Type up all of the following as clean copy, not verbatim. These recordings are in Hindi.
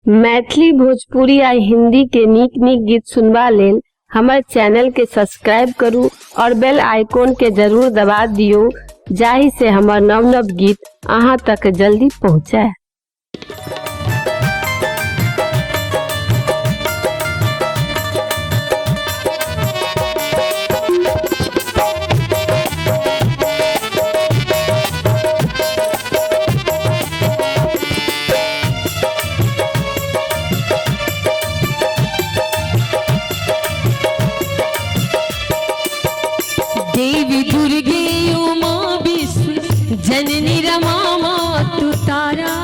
मैथिली, भोजपुरी आ हिंदी के नीक नीक गीत सुनबा लेल हमर चैनल के सब्सक्राइब करू और बेल आइकॉन के जरूर दबा दियो, जाहि से हमर नव नव गीत अहां तक जल्दी पहुंचे। देवी दुर्गे उमा विष्णु जननी रमा मातु तारा।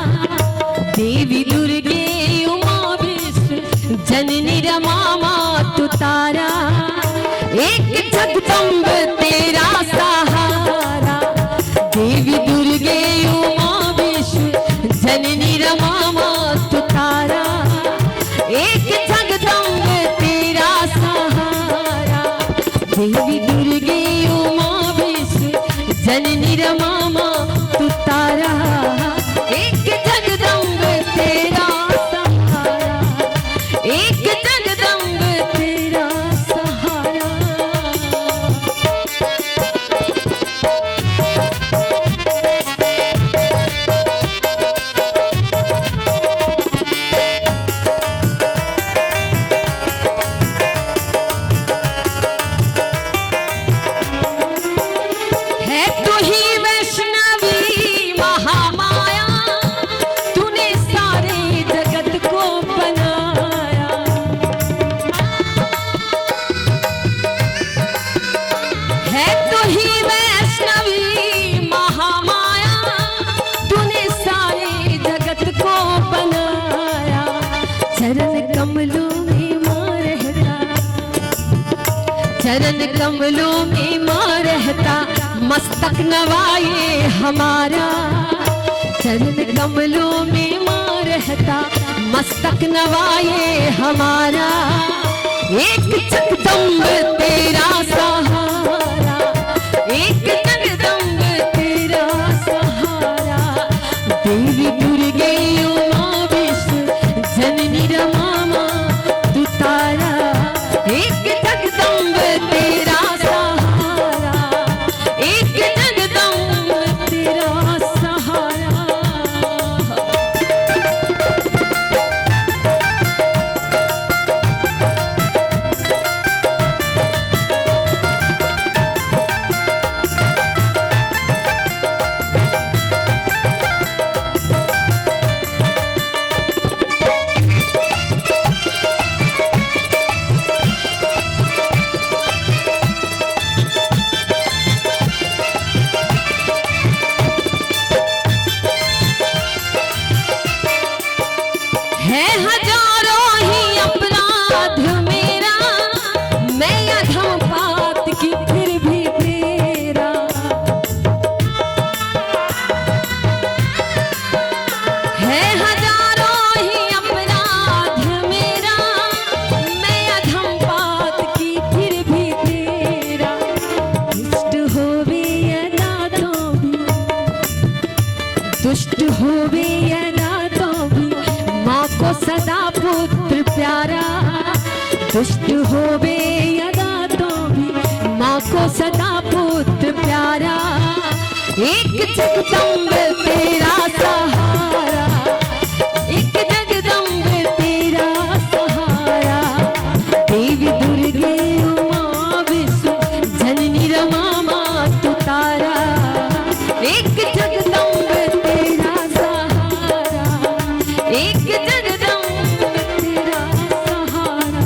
देवी दुर्गे उमा विष्णु जननी रमा मातु तारा। एक जगदम्ब तेरा सहारा। देवी दुर्गे उमा विष्णु जननी रमा मातु तारा। एक जगदम्ब तेरा सहारा। देवी दुर्गे जननी रमा मातु तारा। एक जगदम्ब तेरा सहारा। एक जगदम्ब तेरा सहारा। चरण कमलों में मां रहता, मस्तक नवाए हमारा। चरण कमलों में मां रहता, मस्तक नवाए हमारा। एक जगदम्ब तेरा सहारा। एक जगदम्ब तेरा सहारा। देवी दुर्गे उमा विष्णु जननी रमा मातु तारा। एक जगदम्ब तेरा सहारा। एक जगदम्ब तेरा सहारा। है हजारों ही अपराध मेरा, मैं अधम पात की फिर भी तेरा। है हजारों ही अपराध मेरा, मैं अधम पात की फिर भी तेरा। दुष्ट होवे यदा तो भी, दुष्ट होवे यदा तो भी, माँ को सदा पुत्र प्यारा। दुष्ट होवे यदा तो भी, माँ को सदा पुत्र प्यारा। एक जगदम्ब तेरा सहारा। एक जगदम्ब तेरा सहारा। देवी दुर्गे उमा विष्णु जननी रमा मातु तारा। एक जगदम्ब तेरा सहारा। एक जगदम्ब तेरा सहारा।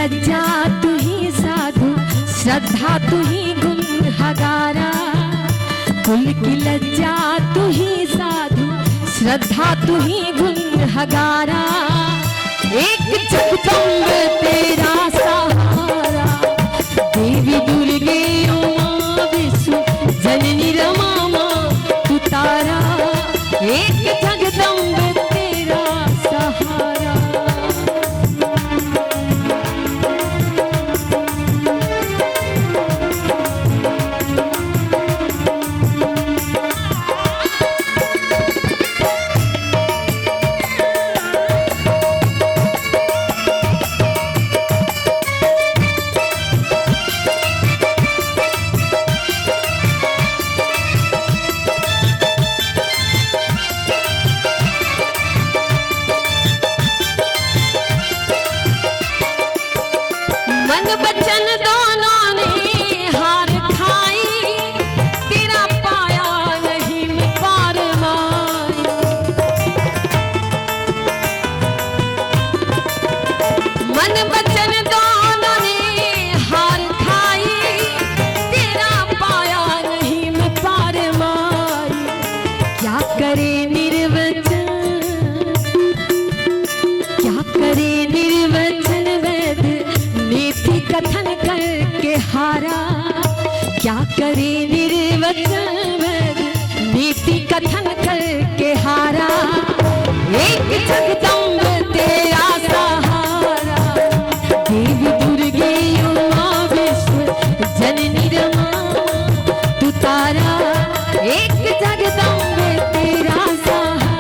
लज्जा तू ही साधु, श्रद्धा तू ही गुनहगारा। कुल की लज्जा तू ही साधु, श्रद्धा तू ही गुनहगारा। एक जगदम्ब तेरा सहारा, देवी दुर्गे उमा विष्णु जननी रमा मां तू तारा। एक जगदम्ब तेरा सहारा। मन बचन दोनों ने हार खाई, तेरा पाया नहीं मैं पार माई। मन बचन दोनों ने हार खाई, तेरा पाया नहीं मैं पार माई। क्या करे निर्वचन, क्या करे निर्वचन वेद नीति कथन करके हारा। क्या करे निर्वचन वेद नीति कथन करके हारा। एक जगदम्ब तेरा सहारा, देवी दुर्गे उमा विष्णु जननी रमा तू तारा। एक जगदम्ब तेरा सहारा।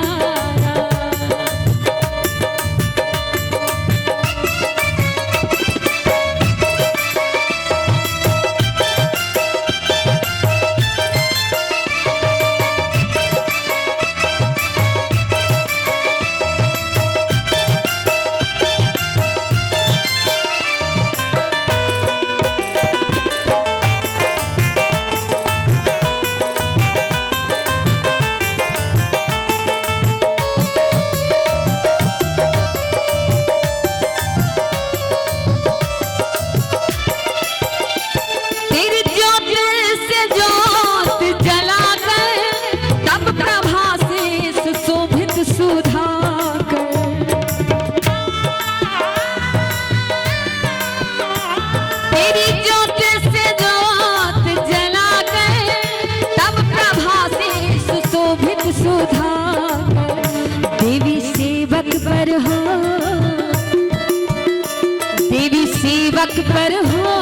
देवी सेवक पर हो, देवी सेवक पर हो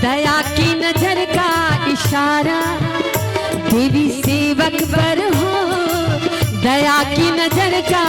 दया की नजर का इशारा। देवी सेवक पर हो दया की नजर का